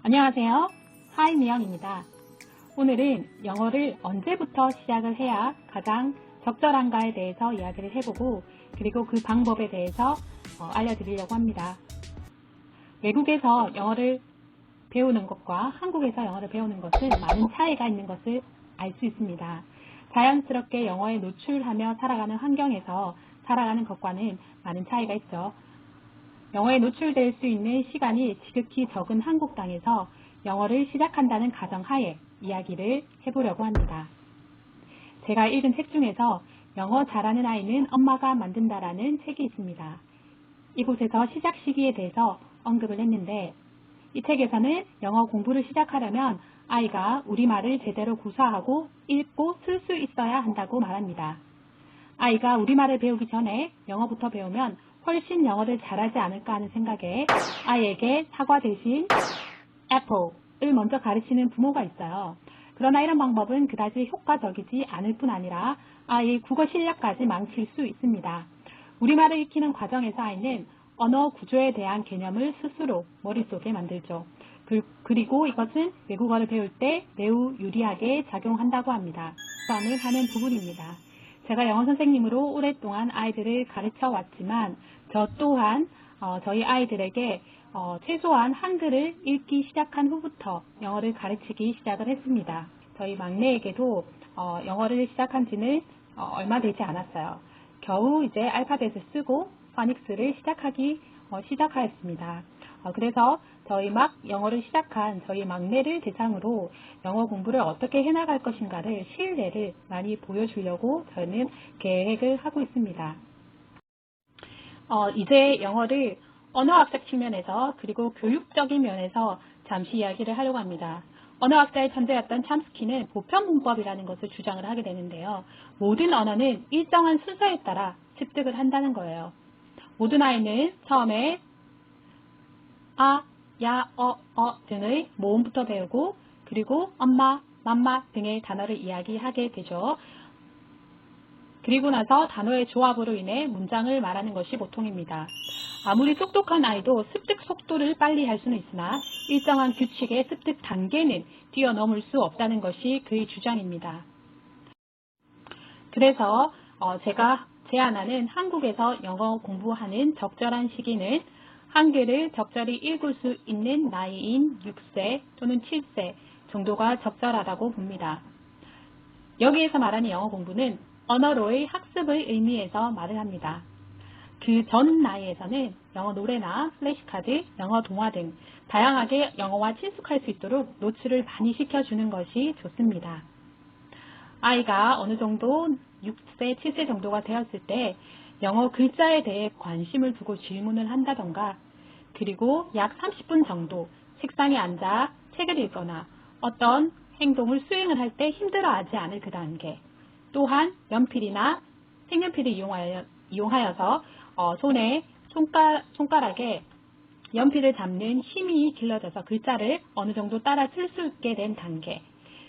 안녕하세요. 하이미영입니다. 오늘은 영어를 언제부터 시작을 해야 가장 적절한가에 대해서 이야기를 해보고 그리고 그 방법에 대해서 알려드리려고 합니다. 외국에서 영어를 배우는 것과 한국에서 영어를 배우는 것은 많은 차이가 있는 것을 알 수 있습니다. 자연스럽게 영어에 노출하며 살아가는 환경에서 살아가는 것과는 많은 차이가 있죠. 영어에 노출될 수 있는 시간이 지극히 적은 한국 땅에서 영어를 시작한다는 가정하에 이야기를 해보려고 합니다. 제가 읽은 책 중에서 영어 잘하는 아이는 엄마가 만든다라는 책이 있습니다. 이곳에서 시작 시기에 대해서 언급을 했는데 이 책에서는 영어 공부를 시작하려면 아이가 우리말을 제대로 구사하고 읽고 쓸 수 있어야 한다고 말합니다. 아이가 우리말을 배우기 전에 영어부터 배우면 훨씬 영어를 잘하지 않을까 하는 생각에 아이에게 사과 대신 apple을 먼저 가르치는 부모가 있어요. 그러나 이런 방법은 그다지 효과적이지 않을 뿐 아니라 아이의 국어 실력까지 망칠 수 있습니다. 우리말을 익히는 과정에서 아이는 언어 구조에 대한 개념을 스스로 머릿속에 만들죠. 그리고 이것은 외국어를 배울 때 매우 유리하게 작용한다고 합니다. 저는 하는 부분입니다. 제가 영어 선생님으로 오랫동안 아이들을 가르쳐 왔지만 저 또한 저희 아이들에게 최소한 한글을 읽기 시작한 후부터 영어를 가르치기 시작을 했습니다. 저희 막내에게도 영어를 시작한 지는 얼마 되지 않았어요. 겨우 이제 알파벳을 쓰고 파닉스를 시작하였습니다. 그래서 저희 막 영어를 시작한 저희 막내를 대상으로 영어 공부를 어떻게 해나갈 것인가를 실례를 많이 보여주려고 저는 계획을 하고 있습니다. 이제 영어를 언어학적 측면에서 그리고 교육적인 면에서 잠시 이야기를 하려고 합니다. 언어학자의 천재였던 참스키는 보편문법이라는 것을 주장을 하게 되는데요. 모든 언어는 일정한 순서에 따라 습득을 한다는 거예요. 모든 아이는 처음에 아, 야, 등의 모음부터 배우고 그리고 엄마, 맘마 등의 단어를 이야기하게 되죠. 그리고 나서 단어의 조합으로 인해 문장을 말하는 것이 보통입니다. 아무리 똑똑한 아이도 습득 속도를 빨리 할 수는 있으나 일정한 규칙의 습득 단계는 뛰어넘을 수 없다는 것이 그의 주장입니다. 그래서 제가 제안하는 한국에서 영어 공부하는 적절한 시기는 한글을 적절히 읽을 수 있는 나이인 6세 또는 7세 정도가 적절하다고 봅니다. 여기에서 말하는 영어 공부는 언어로의 학습의 의미에서 말을 합니다. 그 전 나이에서는 영어 노래나 플래시카드, 영어 동화 등 다양하게 영어와 친숙할 수 있도록 노출을 많이 시켜주는 것이 좋습니다. 아이가 어느 정도 6세, 7세 정도가 되었을 때 영어 글자에 대해 관심을 두고 질문을 한다던가 그리고 약 30분 정도 책상에 앉아 책을 읽거나 어떤 행동을 수행을 할 때 힘들어하지 않을 그 단계 또한 연필이나 색연필을 이용하여서 손가락에 연필을 잡는 힘이 길러져서 글자를 어느 정도 따라 쓸 수 있게 된 단계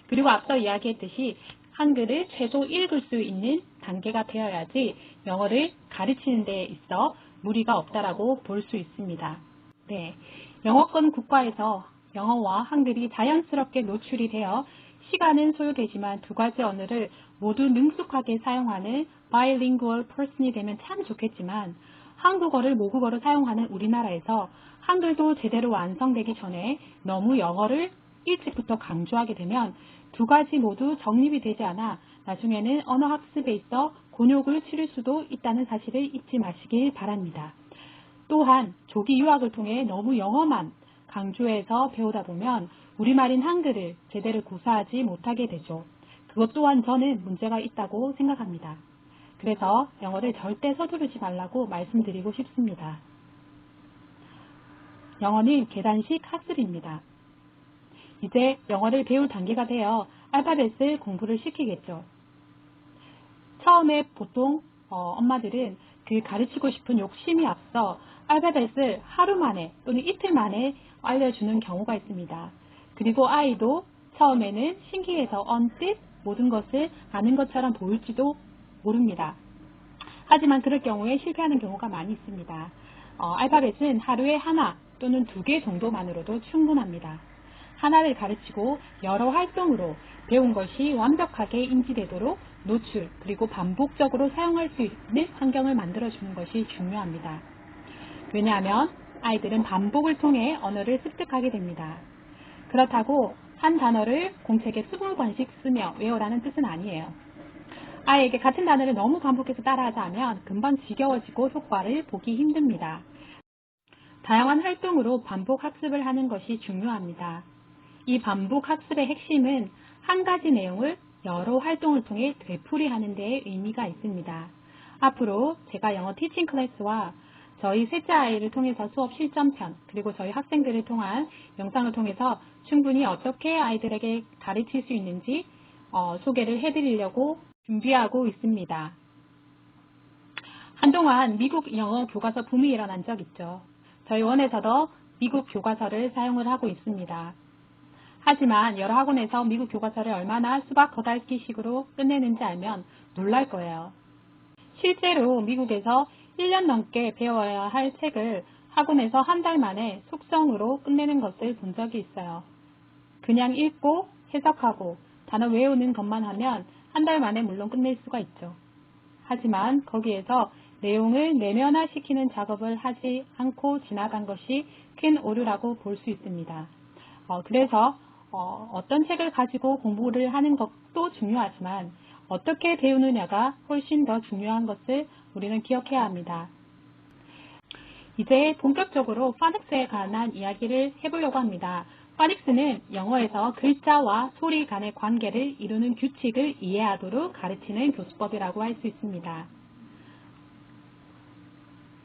그리고 앞서 이야기했듯이 한글을 최소 읽을 수 있는 단계가 되어야지 영어를 가르치는 데 있어 무리가 없다라고 볼 수 있습니다. 네, 영어권 국가에서 영어와 한글이 자연스럽게 노출이 되어 시간은 소요되지만 두 가지 언어를 모두 능숙하게 사용하는 bilingual person이 되면 참 좋겠지만 한국어를 모국어로 사용하는 우리나라에서 한글도 제대로 완성되기 전에 너무 영어를 일찍부터 강조하게 되면 두 가지 모두 정립이 되지 않아 나중에는 언어 학습에 있어 곤욕을 치를 수도 있다는 사실을 잊지 마시길 바랍니다. 또한 조기 유학을 통해 너무 영어만 강조해서 배우다 보면 우리말인 한글을 제대로 구사하지 못하게 되죠. 그것 또한 저는 문제가 있다고 생각합니다. 그래서 영어를 절대 서두르지 말라고 말씀드리고 싶습니다. 영어는 계단식 학습입니다. 이제 영어를 배울 단계가 되어 알파벳을 공부를 시키겠죠. 처음에 보통 엄마들은 그 가르치고 싶은 욕심이 앞서 알파벳을 하루 만에 또는 이틀 만에 알려주는 경우가 있습니다. 그리고 아이도 처음에는 신기해서 언뜻 모든 것을 아는 것처럼 보일지도 모릅니다. 하지만 그럴 경우에 실패하는 경우가 많이 있습니다. 알파벳은 하루에 하나 또는 2개 정도만으로도 충분합니다. 하나를 가르치고 여러 활동으로 배운 것이 완벽하게 인지되도록 노출 그리고 반복적으로 사용할 수 있는 환경을 만들어주는 것이 중요합니다. 왜냐하면 아이들은 반복을 통해 언어를 습득하게 됩니다. 그렇다고 한 단어를 공책에 20번씩 쓰며 외우라는 뜻은 아니에요. 아이에게 같은 단어를 너무 반복해서 따라하자 하면 금방 지겨워지고 효과를 보기 힘듭니다. 다양한 활동으로 반복 학습을 하는 것이 중요합니다. 이 반복 학습의 핵심은 한 가지 내용을 여러 활동을 통해 되풀이하는 데 의미가 있습니다. 앞으로 제가 영어 티칭 클래스와 저희 셋째 아이를 통해서 수업 실전편 그리고 저희 학생들을 통한 영상을 통해서 충분히 어떻게 아이들에게 가르칠 수 있는지 소개를 해드리려고 준비하고 있습니다. 한동안 미국 영어 교과서 붐이 일어난 적 있죠. 저희 원에서도 미국 교과서를 사용을 하고 있습니다. 하지만 여러 학원에서 미국 교과서를 얼마나 수박 겉핥기식으로 끝내는지 알면 놀랄 거예요. 실제로 미국에서 1년 넘게 배워야 할 책을 학원에서 한 달 만에 속성으로 끝내는 것을 본 적이 있어요. 그냥 읽고 해석하고 단어 외우는 것만 하면 한 달 만에 물론 끝낼 수가 있죠. 하지만 거기에서 내용을 내면화시키는 작업을 하지 않고 지나간 것이 큰 오류라고 볼 수 있습니다. 그래서 어떤 책을 가지고 공부를 하는 것도 중요하지만 어떻게 배우느냐가 훨씬 더 중요한 것을 우리는 기억해야 합니다. 이제 본격적으로 파닉스에 관한 이야기를 해보려고 합니다. 파닉스는 영어에서 글자와 소리 간의 관계를 이루는 규칙을 이해하도록 가르치는 교수법이라고 할 수 있습니다.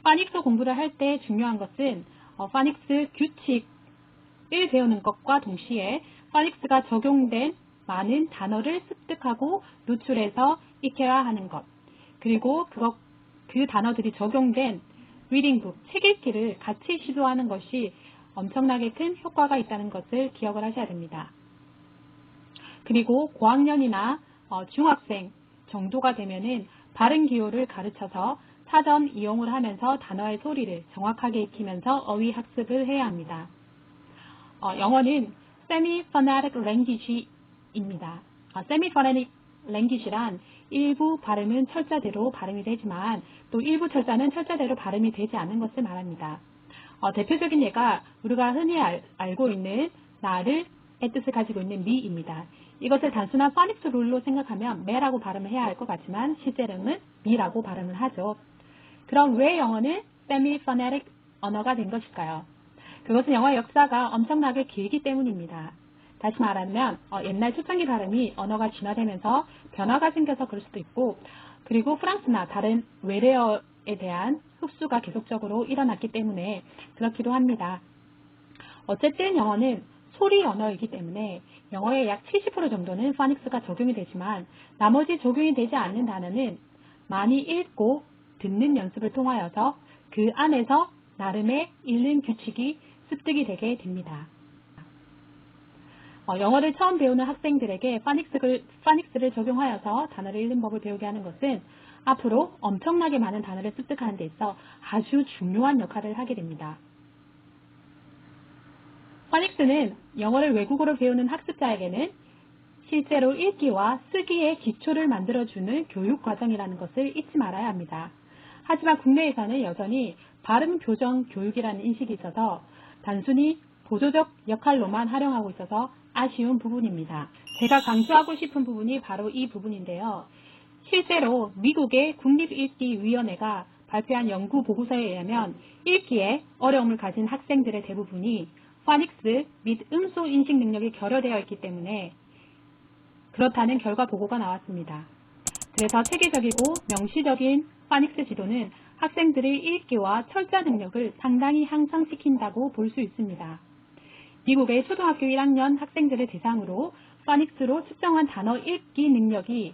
파닉스 공부를 할 때 중요한 것은 파닉스 규칙을 배우는 것과 동시에 파닉스가 적용된 많은 단어를 습득하고 노출해서 익혀야 하는 것, 그리고 그 단어들이 적용된 리딩북, 책 읽기를 같이 시도하는 것이 엄청나게 큰 효과가 있다는 것을 기억을 하셔야 됩니다. 그리고 고학년이나 중학생 정도가 되면은 발음 기호를 가르쳐서 사전 이용을 하면서 단어의 소리를 정확하게 익히면서 어휘 학습을 해야 합니다. 영어는 Semi-Phonetic Language입니다. Semi-Phonetic Language란 일부 발음은 철자대로 발음이 되지만 또 일부 철자는 철자대로 발음이 되지 않는 것을 말합니다. 대표적인 예가 우리가 흔히 알고 있는 나를 의 뜻을 가지고 있는 미입니다. 이것을 단순한 파닉스 룰로 생각하면 매라고 발음을 해야 할 것 같지만 실제로는 미라고 발음을 하죠. 그럼 왜 영어는 Semi-Phonetic 언어가 된 것일까요? 그것은 영어의 역사가 엄청나게 길기 때문입니다. 다시 말하면 옛날 초창기 발음이 언어가 진화되면서 변화가 생겨서 그럴 수도 있고 그리고 프랑스나 다른 외래어에 대한 흡수가 계속적으로 일어났기 때문에 그렇기도 합니다. 어쨌든 영어는 소리 언어이기 때문에 영어의 약 70% 정도는 파닉스가 적용이 되지만 나머지 적용이 되지 않는 단어는 많이 읽고 듣는 연습을 통하여서 그 안에서 나름의 읽는 규칙이 습득이 되게 됩니다. 영어를 처음 배우는 학생들에게 파닉스를 적용하여서 단어를 읽는 법을 배우게 하는 것은 앞으로 엄청나게 많은 단어를 습득하는 데 있어 아주 중요한 역할을 하게 됩니다. 파닉스는 영어를 외국어로 배우는 학습자에게는 실제로 읽기와 쓰기의 기초를 만들어주는 교육 과정이라는 것을 잊지 말아야 합니다. 하지만 국내에서는 여전히 발음 교정 교육이라는 인식이 있어서 단순히 보조적 역할로만 활용하고 있어서 아쉬운 부분입니다. 제가 강조하고 싶은 부분이 바로 이 부분인데요. 실제로 미국의 국립읽기위원회가 발표한 연구 보고서에 의하면 읽기에 어려움을 가진 학생들의 대부분이 파닉스 및 음소 인식 능력이 결여되어 있기 때문에 그렇다는 결과 보고가 나왔습니다. 그래서 체계적이고 명시적인 파닉스 지도는 학생들의 읽기와 철자 능력을 상당히 향상시킨다고 볼 수 있습니다. 미국의 초등학교 1학년 학생들을 대상으로 파닉스로 측정한 단어 읽기 능력이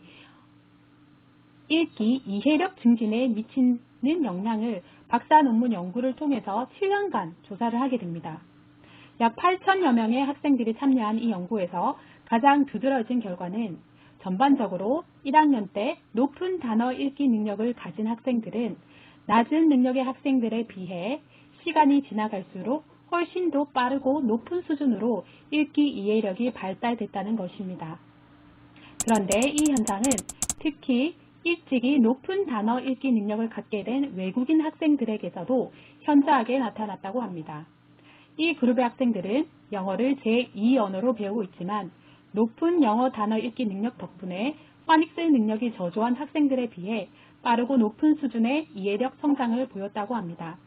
읽기 이해력 증진에 미치는 영향을 박사 논문 연구를 통해서 7년간 조사를 하게 됩니다. 약 8천여 명의 학생들이 참여한 이 연구에서 가장 두드러진 결과는 전반적으로 1학년 때 높은 단어 읽기 능력을 가진 학생들은 낮은 능력의 학생들에 비해 시간이 지나갈수록 훨씬 더 빠르고 높은 수준으로 읽기 이해력이 발달됐다는 것입니다. 그런데 이 현상은 특히 일찍이 높은 단어 읽기 능력을 갖게 된 외국인 학생들에게서도 현저하게 나타났다고 합니다. 이 그룹의 학생들은 영어를 제2 언어로 배우고 있지만 높은 영어 단어 읽기 능력 덕분에 파닉스 능력이 저조한 학생들에 비해 빠르고 높은 수준의 이해력 성장을 보였다고 합니다.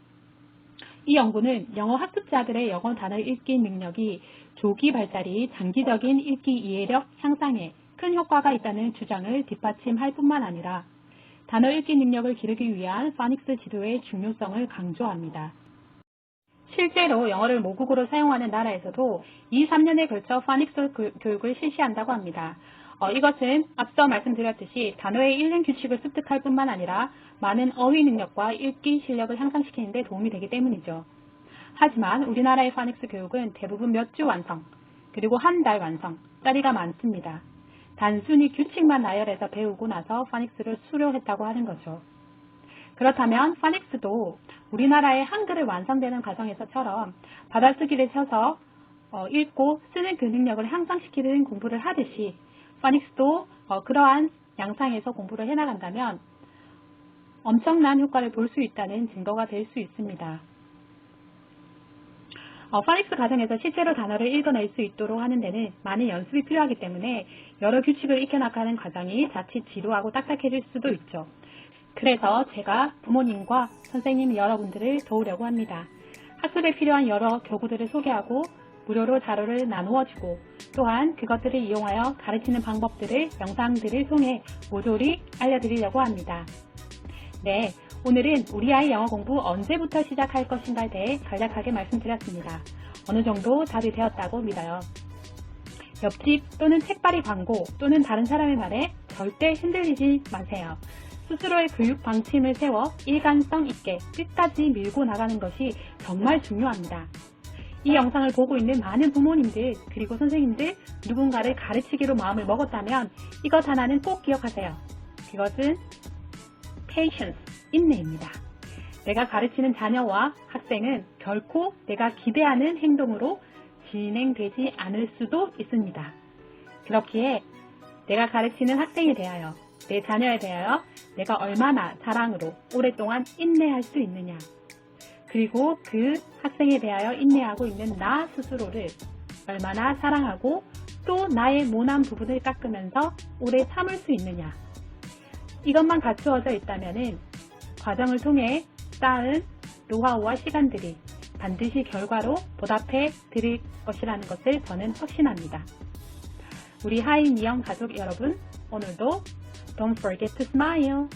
이 연구는 영어 학습자들의 영어 단어 읽기 능력이 조기 발달이 장기적인 읽기 이해력 향상에 큰 효과가 있다는 주장을 뒷받침할 뿐만 아니라 단어 읽기 능력을 기르기 위한 파닉스 지도의 중요성을 강조합니다. 실제로 영어를 모국어로 사용하는 나라에서도 2, 3년에 걸쳐 파닉스 교육을 실시한다고 합니다. 이것은 앞서 말씀드렸듯이 단어의 읽는 규칙을 습득할 뿐만 아니라 많은 어휘 능력과 읽기 실력을 향상시키는 데 도움이 되기 때문이죠. 하지만 우리나라의 파닉스 교육은 대부분 몇 주 완성, 그리고 한 달 완성짜리가 많습니다. 단순히 규칙만 나열해서 배우고 나서 파닉스를 수료했다고 하는 거죠. 그렇다면 파닉스도 우리나라의 한글을 완성되는 과정에서처럼 받아쓰기를 쳐서 읽고 쓰는 그 능력을 향상시키는 공부를 하듯이 파닉스도 그러한 양상에서 공부를 해나간다면 엄청난 효과를 볼 수 있다는 증거가 될 수 있습니다. 파닉스 과정에서 실제로 단어를 읽어낼 수 있도록 하는 데는 많은 연습이 필요하기 때문에 여러 규칙을 익혀나가는 과정이 자칫 지루하고 딱딱해질 수도 있죠. 그래서 제가 부모님과 선생님 여러분들을 도우려고 합니다. 학습에 필요한 여러 교구들을 소개하고 무료로 자료를 나누어주고 또한 그것들을 이용하여 가르치는 방법들을 영상들을 통해 모조리 알려드리려고 합니다. 네, 오늘은 우리 아이 영어 공부 언제부터 시작할 것인가에 대해 간략하게 말씀드렸습니다. 어느 정도 답이 되었다고 믿어요. 옆집 또는 책발이 광고 또는 다른 사람의 말에 절대 흔들리지 마세요. 스스로의 교육 방침을 세워 일관성 있게 끝까지 밀고 나가는 것이 정말 중요합니다. 이 영상을 보고 있는 많은 부모님들 그리고 선생님들 누군가를 가르치기로 마음을 먹었다면 이것 하나는 꼭 기억하세요. 그것은 patience, 인내입니다. 내가 가르치는 자녀와 학생은 결코 내가 기대하는 행동으로 진행되지 않을 수도 있습니다. 그렇기에 내가 가르치는 학생에 대하여 내 자녀에 대하여 내가 얼마나 사랑으로 오랫동안 인내할 수 있느냐 그리고 그 학생에 대하여 인내하고 있는 나 스스로를 얼마나 사랑하고 또 나의 모난 부분을 깎으면서 오래 참을 수 있느냐 이것만 갖추어져 있다면 과정을 통해 쌓은 노하우와 시간들이 반드시 결과로 보답해 드릴 것이라는 것을 저는 확신합니다. 우리 하이미영 가족 여러분 오늘도 Don't forget to smile.